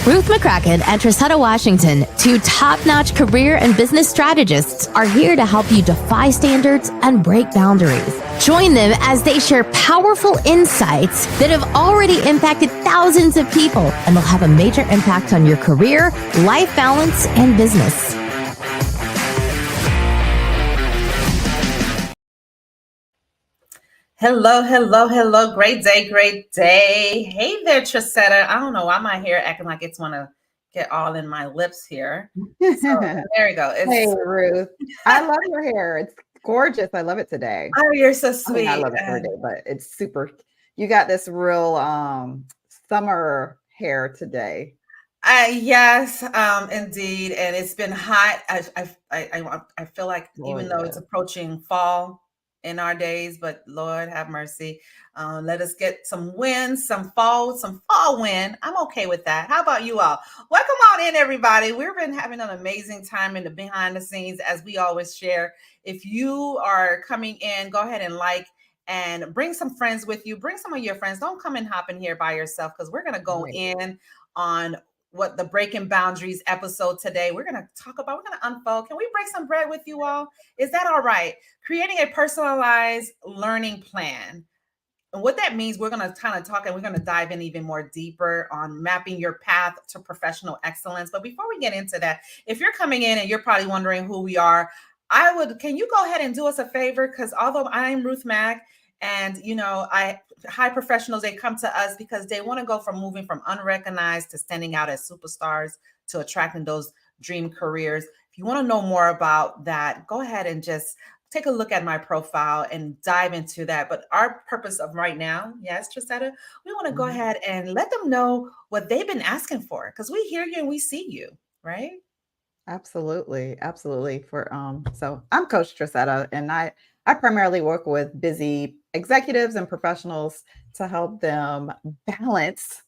Ruth McCracken and Trissetta Washington, two top-notch career and business strategists, are here to help you defy standards and break boundaries. Join them as they share powerful insights that have already impacted thousands of people and will have a major impact on your career, life balance, and business. Hello. Great day. Hey there, Trissetta. I don't know why my hair acting like it's want to get all in my lips here. So there we go. Hey, Ruth. I love your hair. It's gorgeous. I love it today. Oh, you're so sweet. I love it every day, but it's super. You got this real summer hair today. Yes, indeed. And it's been hot. I feel like even though it's approaching fall in our days, but Lord have mercy. Let us get some wind, some fall wind. I'm okay with that. How about you all? Welcome on in, everybody. We've been having an amazing time in the behind the scenes, as we always share. If you are coming in, go ahead and like and bring some friends with you. Bring some of your friends. Don't come and hop in here by yourself, because we're going to go in on what the Breaking Boundaries episode today. We're going to unfold. Can we break some bread with you all? Is that all right? Creating a personalized learning plan. And what that means, we're going to kind of talk, and we're going to dive in even more deeper on mapping your path to professional excellence. But before we get into that, if you're coming in and you're probably wondering who we are, can you go ahead and do us a favor? Because although I'm Ruth Mack, and high professionals, they come to us because they want to go from moving from unrecognized to standing out as superstars to attracting those dream careers. If you want to know more about that, go ahead and just take a look at my profile and dive into that. But our purpose of right now, yes, Trissetta, we want to go ahead and let them know what they've been asking for, because we hear you and we see you, right? Absolutely. So I'm Coach Trissetta, and I primarily work with busy executives and professionals to help them balance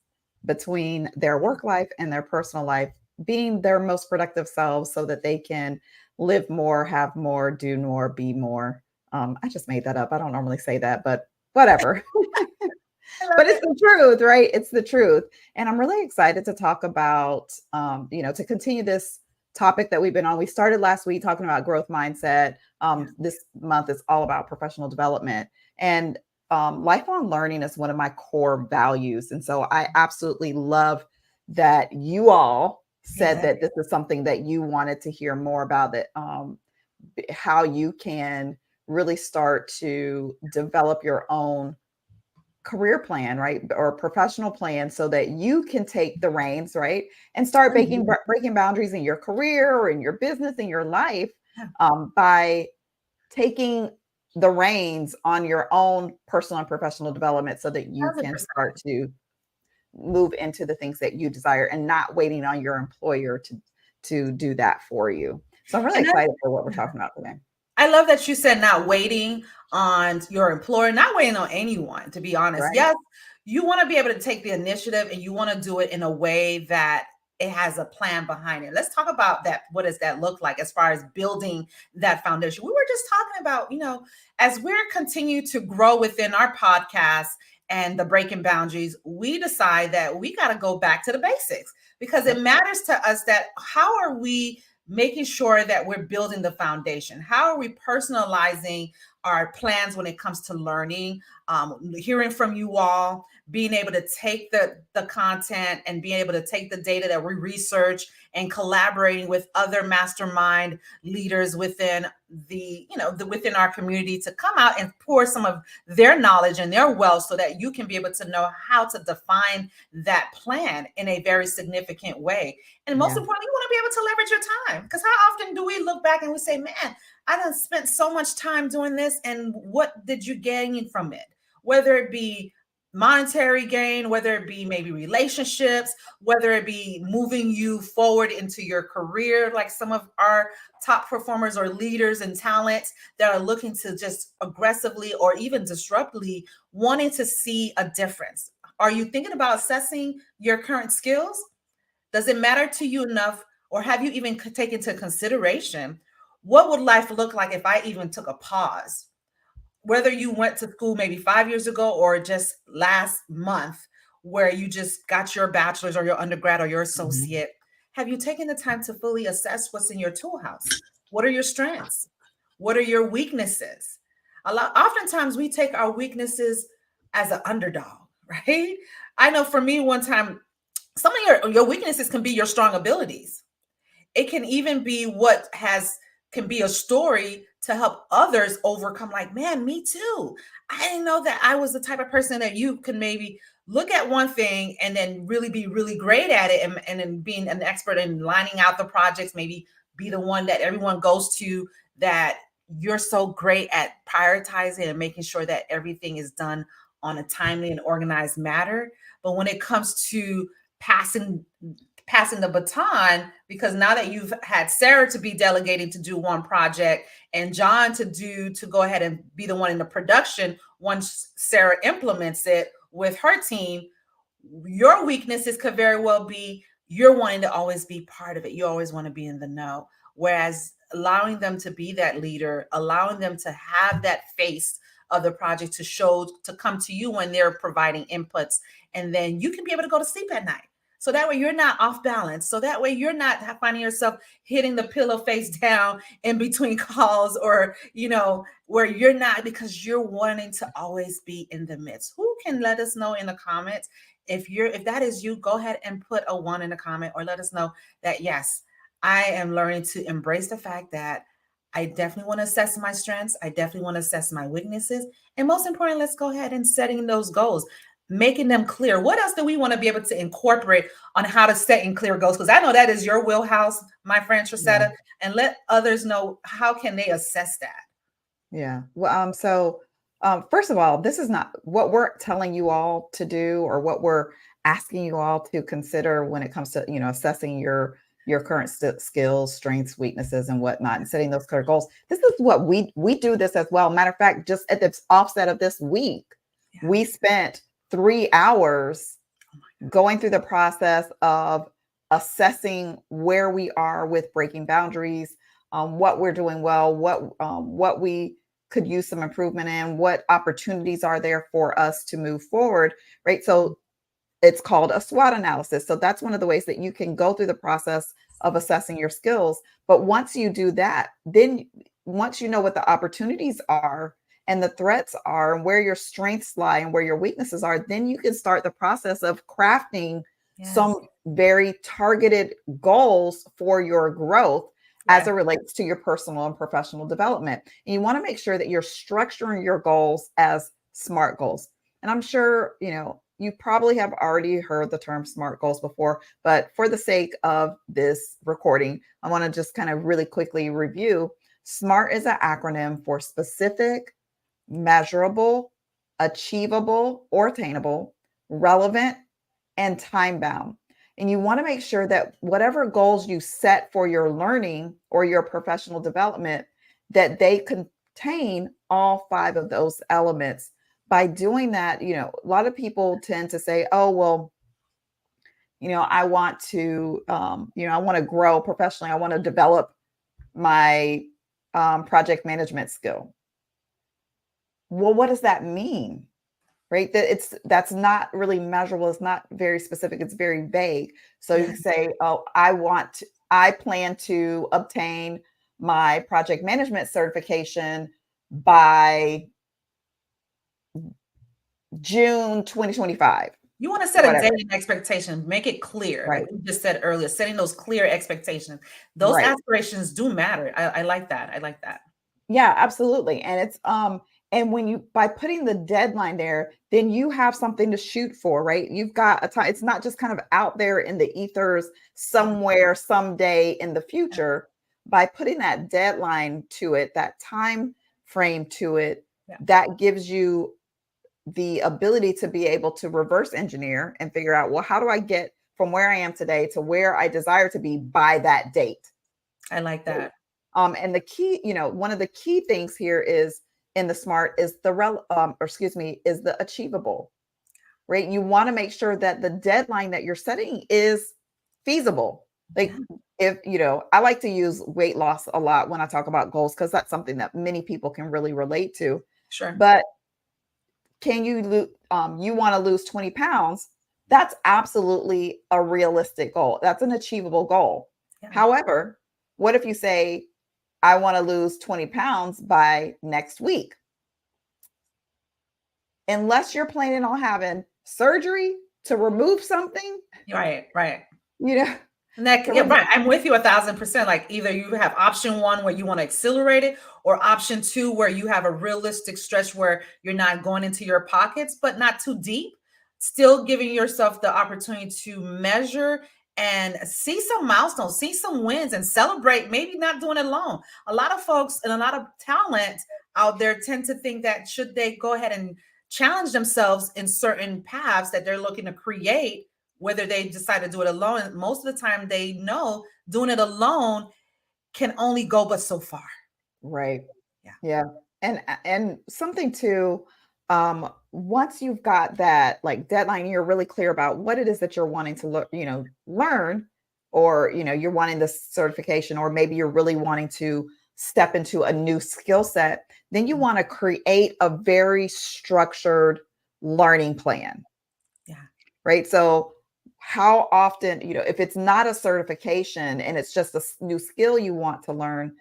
between their work life and their personal life, being their most productive selves so that they can live more, have more, do more, be more. I just made that up. I don't normally say that, but whatever. But it's the truth, right? It's the truth. And I'm really excited to talk about, to continue this topic that we've been on. We started last week talking about growth mindset. This month is all about professional development, and lifelong learning is one of my core values. And so I absolutely love that you all said that this is something that you wanted to hear more about, that how you can really start to develop your own career plan, right? Or professional plan, so that you can take the reins, right? And start breaking boundaries in your career or in your business, in your life, by taking the reins on your own personal and professional development, so that you 100%. Can start to move into the things that you desire and not waiting on your employer to do that for you. So I'm really excited for what we're talking about today. I love that you said not waiting on your employer, not waiting on anyone, to be honest. Right. Yes, you want to be able to take the initiative, and you want to do it in a way that it has a plan behind it. Let's talk about that. What does that look like as far as building that foundation? We were just talking about, as we're continue to grow within our podcast and the Breaking Boundaries, we decide that we got to go back to the basics, because it matters to us that how are we making sure that we're building the foundation? How are we personalizing our plans when it comes to learning, hearing from you all, being able to take the content and being able to take the data that we research and collaborating with other mastermind leaders within within our community to come out and pour some of their knowledge and their wealth, so that you can be able to know how to define that plan in a very significant way. And most importantly, you want to be able to leverage your time, because how often do we look back and we say, man, I done spent so much time doing this, and what did you gain from it? Whether it be monetary gain, whether it be maybe relationships, whether it be moving you forward into your career, like some of our top performers or leaders and talents that are looking to just aggressively or even disruptively wanting to see a difference. Are you thinking about assessing your current skills? Does it matter to you enough, or have you even taken into consideration what would life look like if I even took a pause? Whether you went to school maybe 5 years ago or just last month, where you just got your bachelor's or your undergrad or your associate, have you taken the time to fully assess what's in your tool house? What are your strengths? What are your weaknesses? Oftentimes we take our weaknesses as an underdog, right? I know for me, one time, some of your weaknesses can be your strong abilities. It can even be can be a story to help others overcome, like, man, me too. I didn't know that I was the type of person that you can maybe look at one thing and then really be really great at it, and then being an expert in lining out the projects, maybe be the one that everyone goes to, that you're so great at prioritizing and making sure that everything is done on a timely and organized manner. But when it comes to passing the baton, because now that you've had Sarah to be delegating to do one project and John to go ahead and be the one in the production once Sarah implements it with her team, your weaknesses could very well be you're wanting to always be part of it. You always want to be in the know. Whereas allowing them to be that leader, allowing them to have that face of the project to come to you when they're providing inputs, and then you can be able to go to sleep at night. So that way you're not off balance. So that way you're not finding yourself hitting the pillow face down in between calls, or, where you're not, because you're wanting to always be in the midst. Who can let us know in the comments? If that is you, go ahead and put a 1 in the comment, or let us know that, yes, I am learning to embrace the fact that I definitely want to assess my strengths. I definitely want to assess my weaknesses. And most importantly, let's go ahead and setting those goals, making them clear. What else do we want to be able to incorporate on how to set and clear goals? Because I know that is your wheelhouse, my friend Trisetta, and let others know how can they assess that. Yeah. Well, first of all, this is not what we're telling you all to do, or what we're asking you all to consider when it comes to, assessing your current skills, strengths, weaknesses, and whatnot, and setting those clear goals. This is what we do this as well. Matter of fact, just at the offset of this week, we spent 3 hours going through the process of assessing where we are with breaking boundaries, what we're doing well, what we could use some improvement in, what opportunities are there for us to move forward, right? So it's called a SWOT analysis. So that's one of the ways that you can go through the process of assessing your skills. But once you do that, then once you know what the opportunities are and the threats are, and where your strengths lie and where your weaknesses are, then you can start the process of crafting some very targeted goals for your growth as it relates to your personal and professional development. And you want to make sure that you're structuring your goals as SMART goals. And I'm sure, you probably have already heard the term SMART goals before, but for the sake of this recording, I want to just kind of really quickly review. SMART is an acronym for specific, measurable, achievable or attainable, relevant, and time-bound. And you want to make sure that whatever goals you set for your learning or your professional development, that they contain all 5 of those elements. By doing that, a lot of people tend to say, oh, well, I want to, I want to grow professionally. I want to develop my project management skill. Well, what does that mean? Right? That's not really measurable. It's not very specific. It's very vague. So you can say, oh, I plan to obtain my project management certification by June 2025. You want to set a date and expectation, make it clear. Right. Like we just said earlier, setting those clear expectations. Those aspirations do matter. I like that. I like that. Yeah, absolutely. And it's and when by putting the deadline there, then you have something to shoot for, right? You've got a time. It's not just kind of out there in the ethers somewhere, someday in the future. By putting that deadline to it, that time frame to it, that gives you the ability to be able to reverse engineer and figure out, well, how do I get from where I am today to where I desire to be by that date? I like that. And the key, one of the key things here is in the SMART is is the achievable, right? You want to make sure that the deadline that you're setting is feasible. Like if, I like to use weight loss a lot when I talk about goals, because that's something that many people can really relate to. Sure. But can you want to lose 20 pounds, That's absolutely a realistic goal. That's an achievable goal. Yeah. However, what if you say, I want to lose 20 pounds by next week? Unless you're planning on having surgery to remove something, Right, right. you know, And that, to yeah, remove, right. I'm with you 1,000%. Like either you have option one where you want to accelerate it, or option two where you have a realistic stretch where you're not going into your pockets, but not too deep. Still giving yourself the opportunity to measure and see some milestones, see some wins, and celebrate. Maybe not doing it alone. A lot of folks and a lot of talent out there tend to think that should they go ahead and challenge themselves in certain paths that they're looking to create, whether they decide to do it alone. And most of the time they know doing it alone can only go but so far. right. Yeah. Yeah. And something too, once you've got that like deadline, you're really clear about what it is that you're wanting to learn, or you're wanting this certification, or maybe you're really wanting to step into a new skill set, then you want to create a very structured learning plan. Yeah. Right. So how often, if it's not a certification and it's just a new skill you want to learn,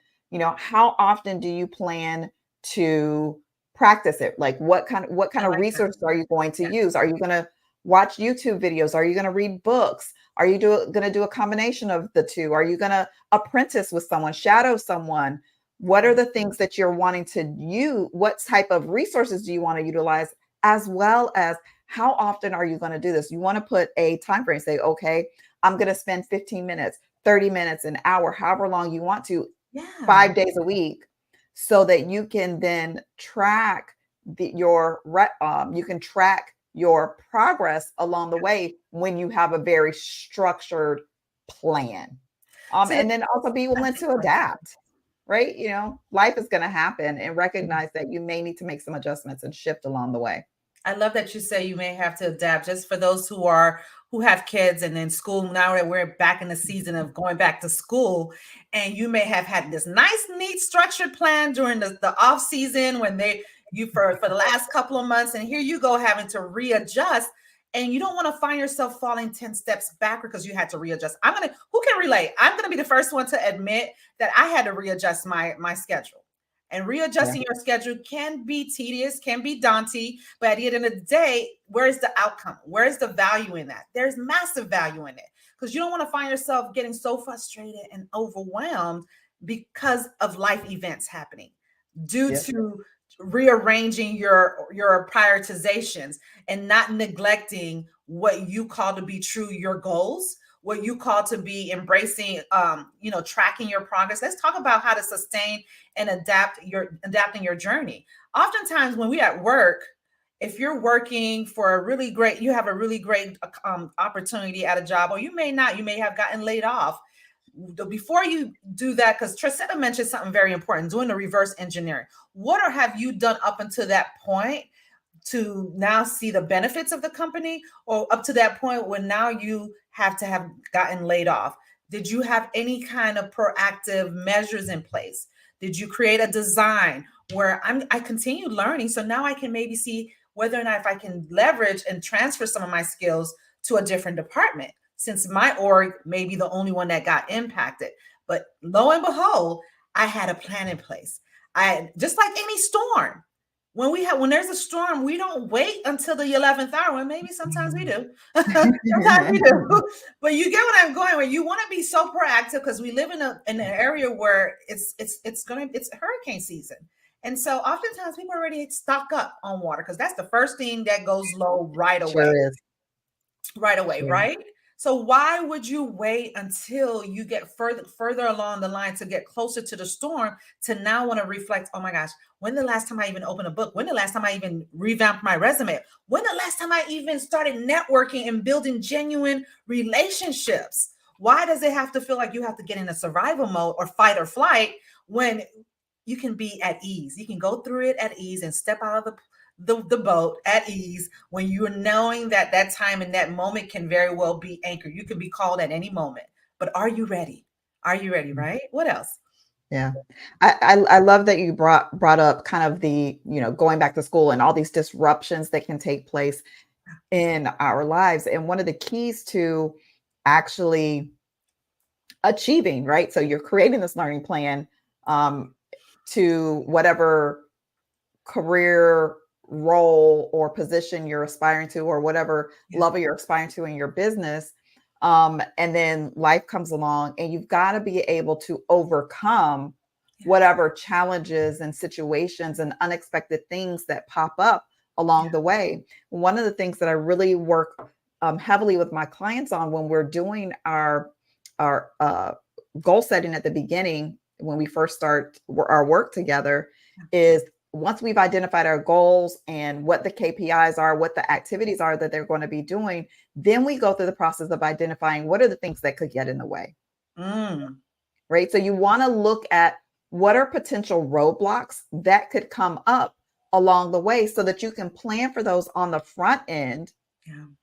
how often do you plan to practice it? Like what kind I of like that. resources are you going to Yeah. use? Are you going to watch YouTube videos? Are you going to read books? Are you going to do a combination of the two? Are you going to apprentice with someone, shadow someone? What are the things that you're wanting to use? What type of resources do you want to utilize, as well as how often are you going to do this? You want to put a time frame, say, okay, I'm going to spend 15 minutes, 30 minutes, an hour, however long you want to, Yeah. 5 days a week, so that you can then track you can track your progress along the way when you have a very structured plan. See, And then also be willing to adapt, right? Life is going to happen, and recognize that you may need to make some adjustments and shift along the way. I love that you say you may have to adapt. Just for those who have kids and in school, now that we're back in the season of going back to school, and you may have had this nice, neat, structured plan during the off season when for the last couple of months, and here you go having to readjust, and you don't want to find yourself falling 10 steps backward because you had to readjust. Who can relate? I'm gonna be the first one to admit that I had to readjust my schedule. And readjusting your schedule can be tedious, can be daunting, but at the end of the day, where's the outcome? Where's the value in that? There's massive value in it, because you don't want to find yourself getting so frustrated and overwhelmed because of life events happening due to rearranging your prioritizations and not neglecting what you call to be true your goals, what you call to be embracing, tracking your progress. Let's talk about how to sustain and adapting your journey. Oftentimes when we at work, if you're working for you have a really great opportunity at a job, or you may have gotten laid off. Before you do that, because Trisetta mentioned something very important, doing the reverse engineering. Have you done up until that point to now see the benefits of the company, or up to that point when now you have to have gotten laid off? Did you have any kind of proactive measures in place? Did you create a design where I continue learning, so now I can maybe see whether or not if I can leverage and transfer some of my skills to a different department, since my org may be the only one that got impacted. But lo and behold, I had a plan in place. I, just like any storm, when there's a storm, we don't wait until the 11th hour. Well, maybe sometimes we do. Sometimes we do. But you get what I'm going with. You want to be so proactive, because we live in an area where it's hurricane season. And so oftentimes people already stock up on water, because that's the first thing that goes low right away. Sure is. Right away, right? So why would you wait until you get further along the line to get closer to the storm to now want to reflect, oh my gosh, when the last time I even opened a book? When the last time I even revamped my resume? When the last time I even started networking and building genuine relationships? Why does it have to feel like you have to get in a survival mode or fight or flight when you can be at ease? You can go through it at ease and step out of the boat at ease, when you're knowing that time and that moment can very well be anchored. You can be called at any moment, but are you ready? Are you ready? Right? What else? Yeah. I love that you brought up kind of the, going back to school and all these disruptions that can take place. in our lives. And one of the keys to actually achieving, right? So you're creating this learning plan to whatever career role or position you're aspiring to, or whatever level you're aspiring to in your business. And then life comes along and you've got to be able to overcome whatever challenges and situations and unexpected things that pop up along the way. One of the things that I really work heavily with my clients on when we're doing our goal setting at the beginning, when we first start our work together, is once we've identified our goals and what the KPIs are, what the activities are that they're going to be doing, then we go through the process of identifying what are the things that could get in the way. Right? So you want to look at what are potential roadblocks that could come up along the way so that you can plan for those on the front end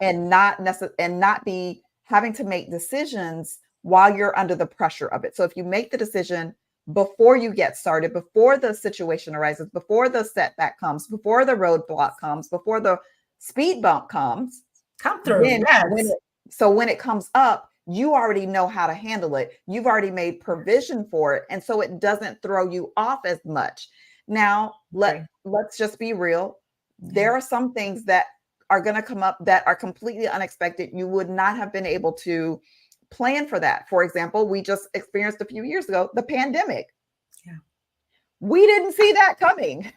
and not be having to make decisions while you're under the pressure of it. So if you make the decision before you get started, before the situation arises, before the setback comes, before the roadblock comes, before the speed bump comes, come through. When it comes up, you already know how to handle it. You've already made provision for it. And so it doesn't throw you off as much. Now, let's just be real. There are some things that are going to come up that are completely unexpected. You would not have been able to plan for that. For example, we just experienced a few years ago, the pandemic. We didn't see that coming.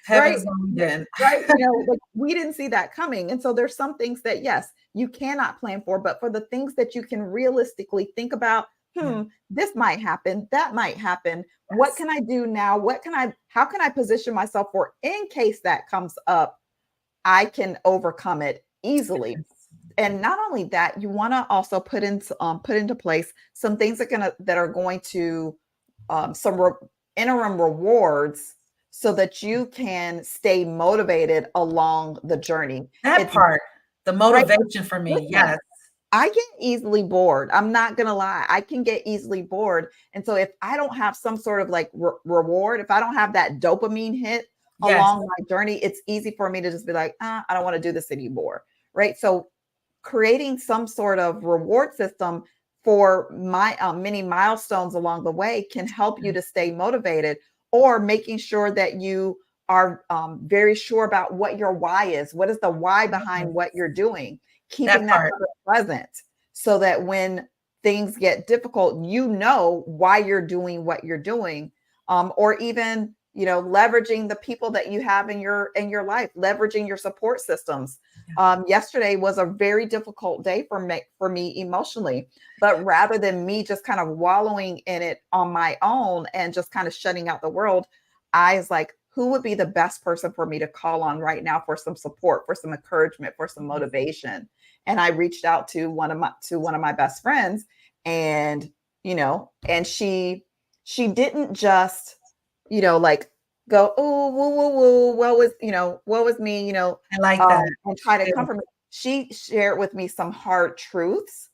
Right? Right. We didn't see that coming. And so there's some things that, yes, you cannot plan for, but for the things that you can realistically think about, this might happen, that might happen. What can I do now? How can I position myself for in case that comes up? I can overcome it easily. And not only that, you want to also put into place some things that are going to interim rewards so that you can stay motivated along the journey. The motivation for me. Yes. I get easily bored. I'm not going to lie. I can get easily bored. And so if I don't have some sort of like reward, if I don't have that dopamine hit along my journey, it's easy for me to just be like, I don't want to do this anymore. Right. So creating some sort of reward system for my many milestones along the way can help you to stay motivated, or making sure that you are very sure about what your why is. What is the why behind what you're doing? Keeping that present so that when things get difficult, you know why you're doing what you're doing, or even leveraging the people that you have in your life, leveraging your support systems. Yesterday was a very difficult day for me emotionally, but rather than me just kind of wallowing in it on my own and just kind of shutting out the world, I was like, who would be the best person for me to call on right now for some support, for some encouragement, for some motivation? And I reached out to one of my best friends, and and she didn't just like go, oh, woo, woo, woo, what was me, I like that, and try to comfort me. She shared with me some hard truths.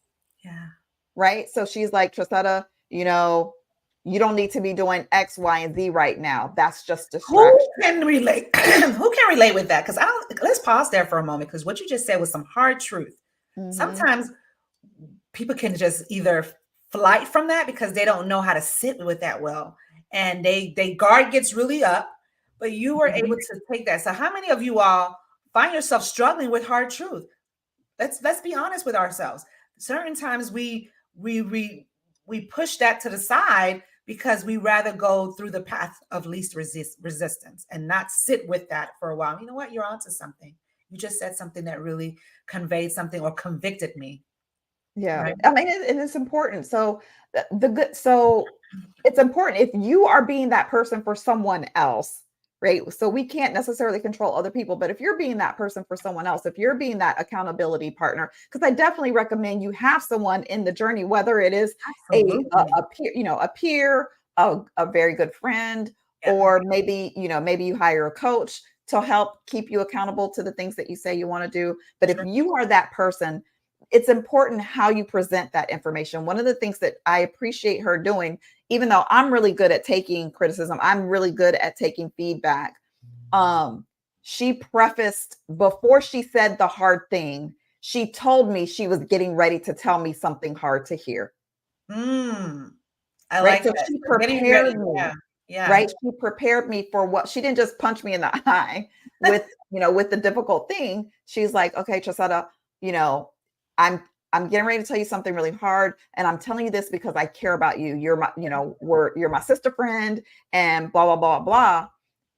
Yeah. Right. So she's like, Tracetta, you don't need to be doing X, Y, and Z right now. That's just distraction. Who can relate? Who can relate with that? Because let's pause there for a moment, because what you just said was some hard truth. Sometimes people can just either flight from that because they don't know how to sit with that well, and they guard gets really up. But you were able to take that. So how many of you all find yourself struggling with hard truth? Let's be honest with ourselves. Certain times we push that to the side because we rather go through the path of least resistance and not sit with that for a while. You know what? You're onto something. You just said something that really conveyed something or convicted me. Yeah. Right? I mean, it's important. So it's important if you are being that person for someone else, right? So we can't necessarily control other people, but if you're being that person for someone else, if you're being that accountability partner, because I definitely recommend you have someone in the journey, whether it is a peer, a very good friend, or maybe you hire a coach to help keep you accountable to the things that you say you want to do. But if you are that person, it's important how you present that information. One of the things that I appreciate her doing, even though I'm really good at taking criticism, I'm really good at taking feedback. she prefaced before she said the hard thing. She told me she was getting ready to tell me something hard to hear. I Right. like So that. she So getting ready. prepared me. Yeah. Right. She prepared me for what she didn't just punch me in the eye with, with the difficult thing. She's like, okay, Tracetta, I'm getting ready to tell you something really hard. And I'm telling you this because I care about you. You're my, you're my sister friend and blah, blah, blah, blah.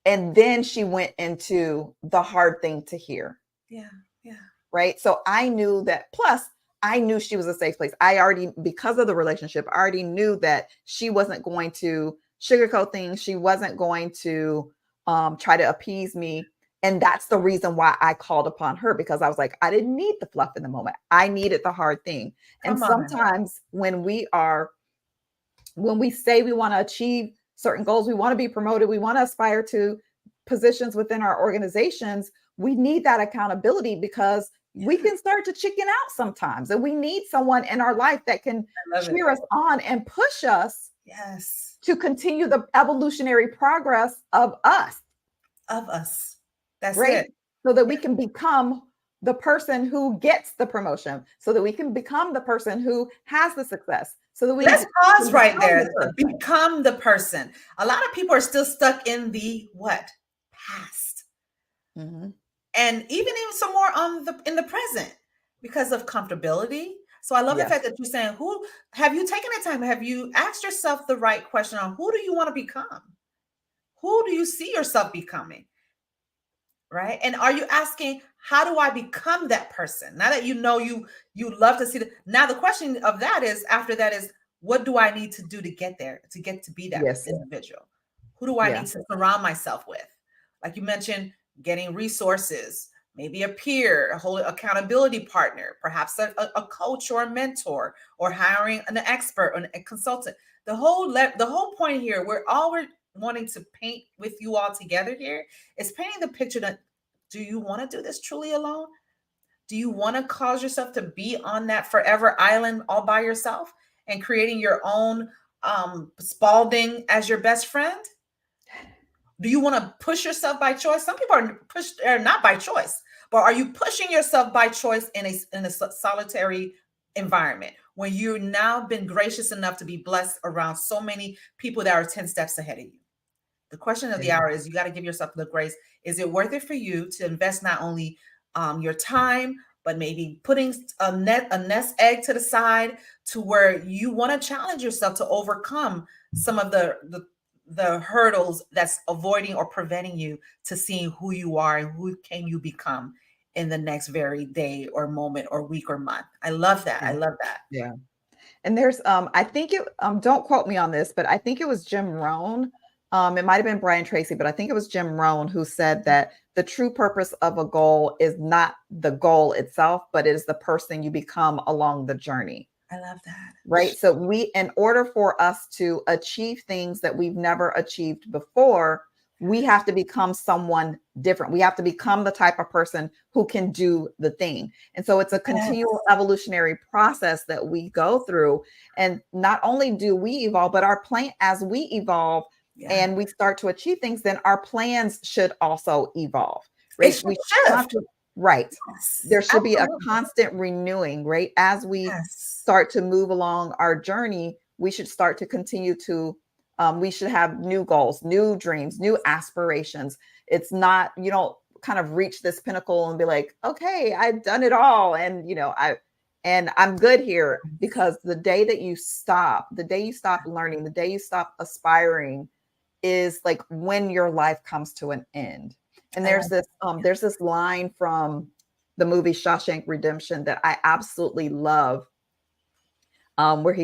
And then she went into the hard thing to hear. Yeah. Yeah. Right. So I knew that. Plus, I knew she was a safe place. I already, because of the relationship, I already knew that she wasn't going to sugarcoat things. She wasn't going to try to appease me. And that's the reason why I called upon her, because I was like, I didn't need the fluff in the moment. I needed the hard thing. And sometimes when we say we want to achieve certain goals, we want to be promoted, we want to aspire to positions within our organizations, we need that accountability, because we can start to chicken out sometimes. And we need someone in our life that can cheer us on and push us to continue the evolutionary progress of us. That's right? it. So that we can become the person who gets the promotion, so that we can become the person who has the success. So that we let's pause right there. Become the person. A lot of people are still stuck in the past. And even some more in the present because of comfortability. So I love the fact that you're saying, who have you taken the time? Have you asked yourself the right question on who do you want to become? Who do you see yourself becoming? Right? And are you asking, how do I become that person? Now that you love to see now the question of that is, after that is, what do I need to do to get there, to get to be that individual? Who do I need to surround myself with? Like you mentioned, getting resources, maybe a peer, a whole accountability partner, perhaps a coach or a mentor, or hiring an expert or a consultant. The whole point here, we're wanting to paint with you all together here is painting the picture that, do you want to do this truly alone? Do you want to cause yourself to be on that forever island all by yourself and creating your own Spalding as your best friend? Do you want to push yourself by choice? Some people are not by choice, but are you pushing yourself by choice in a solitary environment when you've now been gracious enough to be blessed around so many people that are 10 steps ahead of you? The question of the hour is, you got to give yourself the grace. Is it worth it for you to invest not only your time, but maybe putting a nest egg to the side to where you want to challenge yourself to overcome some of the hurdles that's avoiding or preventing you to seeing who you are and who can you become in the next very day or moment or week or month. I love that. I love that. Yeah. And there's, I think it, don't quote me on this, but I think it was Jim Rohn. It might've been Brian Tracy, but I think it was Jim Rohn who said that the true purpose of a goal is not the goal itself, but it is the person you become along the journey. I love that. Right. So in order for us to achieve things that we've never achieved before, we have to become someone different. We have to become the type of person who can do the thing. And so it's a continual evolutionary process that we go through. And not only do we evolve, but as we evolve and we start to achieve things, then our plans should also evolve. Right. Right. Yes, there should be a constant renewing, right? As we start to move along our journey, we should start to continue to, we should have new goals, new dreams, new aspirations. It's not, you don't kind of reach this pinnacle and be like, okay, I've done it all. And, I'm good here, because the day you stop learning, the day you stop aspiring is like when your life comes to an end. And there's this line from the movie Shawshank Redemption that I absolutely love, where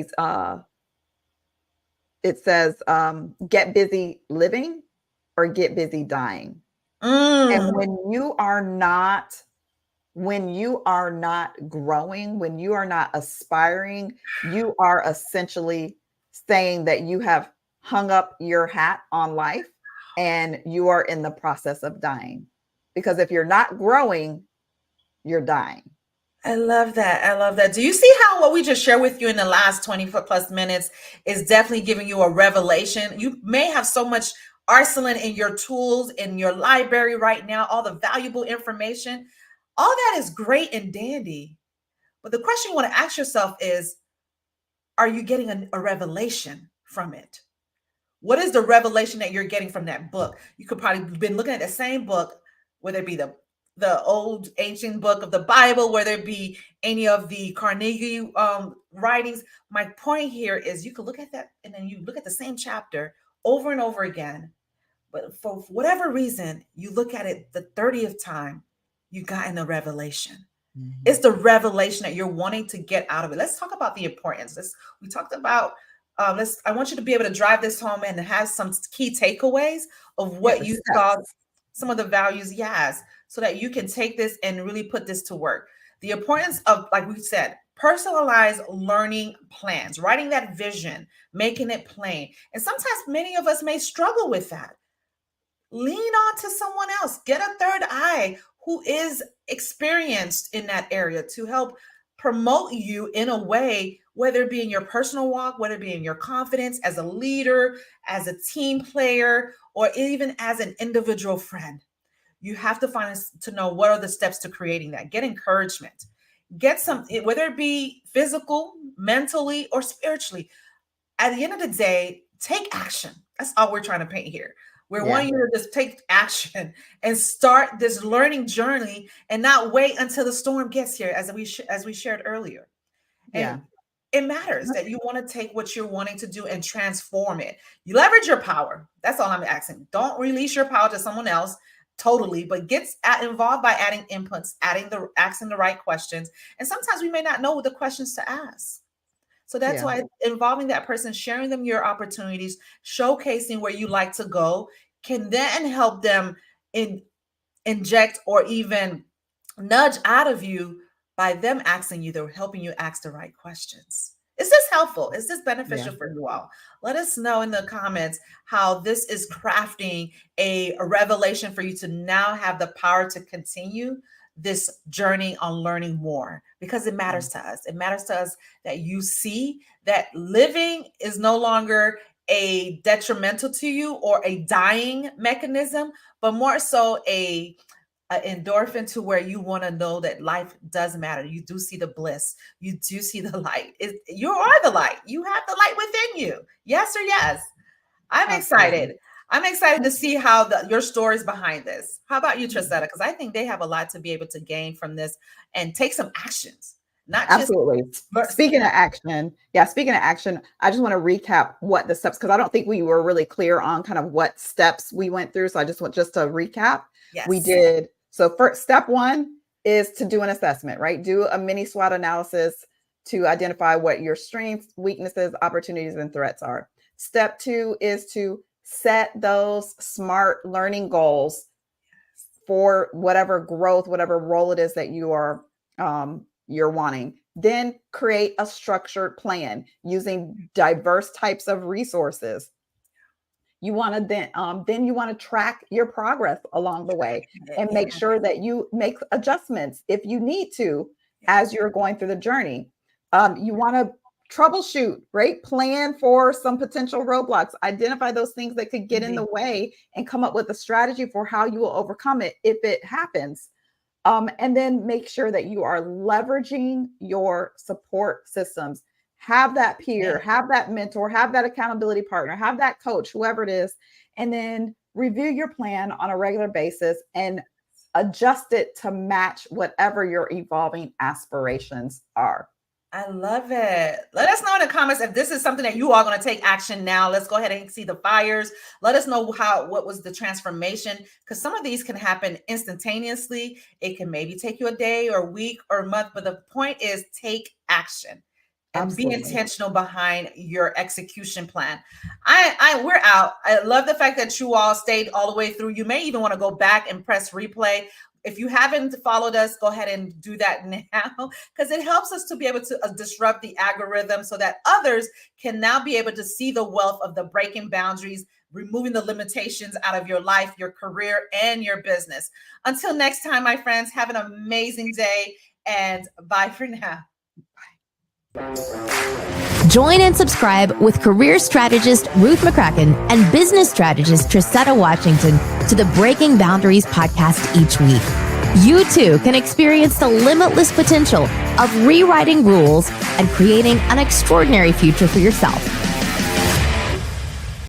it says, get busy living or get busy dying. And when you are not growing, when you are not aspiring, you are essentially saying that you have hung up your hat on life and you are in the process of dying. Because if you're not growing, you're dying. I love that. I love that. Do you see how what we just shared with you in the last 20 plus minutes is definitely giving you a revelation? You may have so much arsenal in your tools, in your library right now, all the valuable information, all that is great and dandy. But the question you want to ask yourself is, are you getting a revelation from it? What is the revelation that you're getting from that book? You could probably been looking at the same book, whether it be the old ancient book of the Bible, whether it be any of the Carnegie writings. My point here is you could look at that and then you look at the same chapter over and over again. But for whatever reason, you look at it the 30th time, you got in a revelation. Mm-hmm. It's the revelation that you're wanting to get out of it. Let's talk about the importance. We talked about, I want you to be able to drive this home and have some key takeaways of what you saw, some of the values, yes, so that you can take this and really put this to work. The importance of, like we said, personalized learning plans, writing that vision, making it plain. And sometimes many of us may struggle with that. Lean on to someone else. Get a third eye who is experienced in that area to help promote you in a way, whether it be in your personal walk, whether it be in your confidence as a leader, as a team player, or even as an individual friend. You have to know what are the steps to creating that. Get encouragement. Get some, whether it be physical, mentally, or spiritually. At the end of the day, take action. That's all we're trying to paint here. We're wanting you to just take action and start this learning journey and not wait until the storm gets here, as we shared earlier. And it matters that you want to take what you're wanting to do and transform it. You leverage your power. That's all I'm asking. Don't release your power to someone else totally, but get involved by adding inputs, asking the right questions. And sometimes we may not know the questions to ask. So that's why involving that person, sharing them your opportunities, showcasing where you like to go, can then help them inject or even nudge out of you by them asking you, they're helping you ask the right questions. Is this helpful? Is this beneficial for you all? Let us know in the comments how this is crafting a revelation for you to now have the power to continue this journey on learning more, because it matters to us. It matters to us that you see that living is no longer a detrimental to you or a dying mechanism, but more so a endorphin to where you want to know that life does matter. You do see the bliss. You do see the light. You are the light. You have the light within you. Yes or yes? I'm excited. I'm excited to see how your stories behind this. How about you, Trissetta? Because I think they have a lot to be able to gain from this and take some actions. Absolutely. Speaking of action, I just want to recap what the steps, because I don't think we were really clear on kind of what steps we went through. So I just want to recap. Yes. We did. So first, step one is to do an assessment, right? Do a mini SWOT analysis to identify what your strengths, weaknesses, opportunities, and threats are. Step two is to set those SMART learning goals for whatever growth, whatever role it is that you are you're wanting. Then create a structured plan using diverse types of resources. You want to then you want to track your progress along the way and make sure that you make adjustments if you need to as you're going through the journey. You want to troubleshoot, right? Plan for some potential roadblocks, identify those things that could get in the way, and come up with a strategy for how you will overcome it if it happens. And then make sure that you are leveraging your support systems. Have that peer, have that mentor, have that accountability partner, have that coach, whoever it is, and then review your plan on a regular basis and adjust it to match whatever your evolving aspirations are. I love it. Let us know in the comments if this is something that you are going to take action now. Let's go ahead and see the fires. Let us know what was the transformation, because some of these can happen instantaneously. It can maybe take you a day or a week or a month, but the point is take action and be intentional behind your execution plan. We're out. I love the fact that you all stayed all the way through. You may even want to go back and press replay. If you haven't followed us, go ahead and do that now, because it helps us to be able to disrupt the algorithm so that others can now be able to see the wealth of the breaking boundaries, removing the limitations out of your life, your career, and your business. Until next time, my friends, have an amazing day and bye for now. Bye. Join and subscribe with career strategist Ruth McCracken and business strategist Trisetta Washington to the Breaking Boundaries podcast each week. You too can experience the limitless potential of rewriting rules and creating an extraordinary future for yourself.